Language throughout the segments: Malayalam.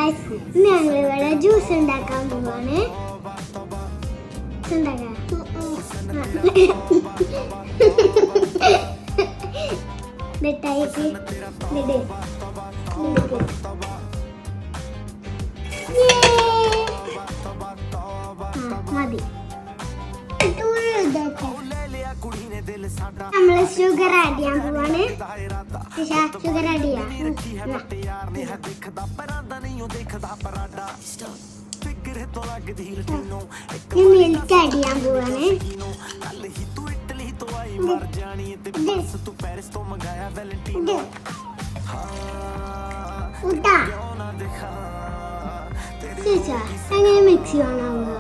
ഗൈസ്, ഞങ്ങൾ ഇവിടെ ജ്യൂസ് ഉണ്ടാക്കാൻ പോവാണ്. മതി. നമ്മള് ഷുഗർ ആഡ് ചെയ്യാൻ പോവാണ്. ഷുഗർ ആഡ് ചെയ്യാം. മിൽക്ക് ആഡ് ചെയ്യാൻ പോവാണ്. അങ്ങനെ മിക്സ് ചെയ്യണമല്ലോ.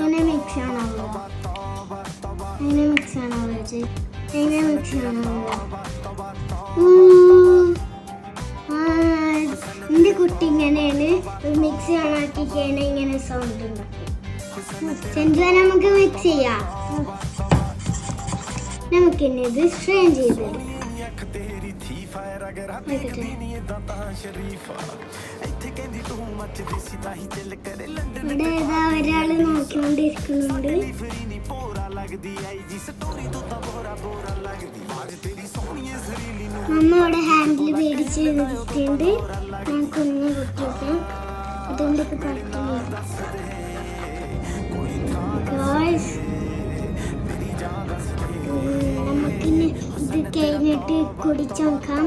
അങ്ങനെ മിക്സ് ചെയ്യണമല്ലോ. അങ്ങനെ മിക്സ് ചെയ്യണമല്ലോ. അങ്ങനെ മിക്സ് ചെയ്യണമല്ലോ. എന്റെ കുട്ടി ഇങ്ങനെയാണ് മിക്സ് ചെയ്യാനാക്കിയാണ് ഇങ്ങനെ സൗണ്ട് ഉണ്ടാക്കും. നമുക്ക് മിക്സ് ചെയ്യാം. നമുക്കിനി ഇത് സ്ട്രെയിൻ ചെയ്തെടുക്കാം. ഇവിടെ ഏതാ ഒരാള് നോക്കിക്കൊണ്ടിരിക്കുന്നുണ്ട്. അമ്മ ഇവിടെ ഹാൻഡിൽ പേടിച്ച് നിർത്തിയിട്ടുണ്ട്. ഞാൻ കുഞ്ഞു കുട്ടിയൊക്കെ അതുകൊണ്ടൊക്കെ പറ്റുന്നു. നമുക്കിനി ഇത് കഴിഞ്ഞിട്ട് കുടിച്ചു നോക്കാം.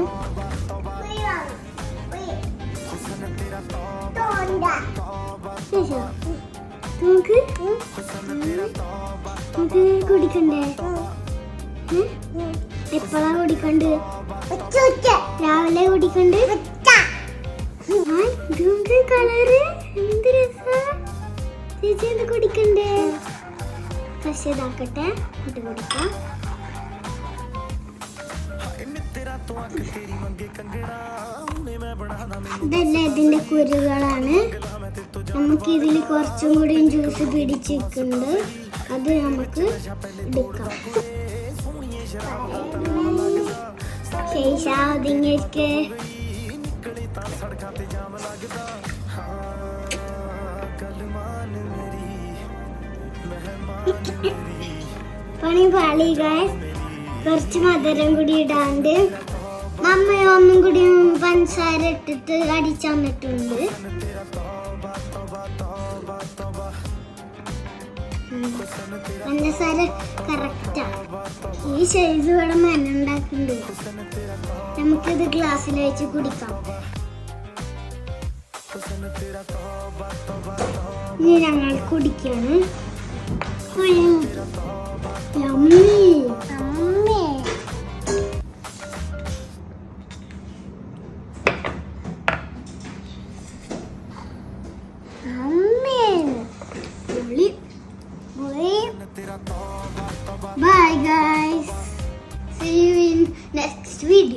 നമുക്ക് കുടിക്കണ്ടേ? എപ്പോഴാ കുടിക്കണ്ട്? രാവിലെ കുടിക്കണ്ട്. കളറ് എന്ത് രസാ. ചേച്ചി എന്ത് കുടിക്കണ്ടേ? പക്ഷെ ഇതാക്കട്ടെ, ഇത് കുടിക്കാം. ഇതല്ലേ ഇതിന്റെ കുരുകളാണ്. നമുക്ക് ഇതിൽ കുറച്ചും കൂടി ജ്യൂസ് പിടിച്ചിട്ടുണ്ട്. അത് നമുക്ക് എടുക്കാം. ശേഷം അതിങ്ങൾക്ക് പണി പാളി ഗൈസ്. കുറച്ച് മധുരം കൂടി ഇടാണ്ട് അമ്മയോ ഒന്നും കൂടി പഞ്ചസാര ഇട്ടിട്ട് അടിച്ചന്നിട്ടുണ്ട്. പഞ്ചസാര കറക്റ്റാ. ഈ സൈസ് ഇവിടെ മനുണ്ടാക്കുന്നുണ്ട്. നമുക്കിത് ഗ്ലാസ്സിൽ വെച്ച് കുടിക്കാം. ഇനി ഞങ്ങൾ കുടിക്കാണ്. Bye guys, see you in next video.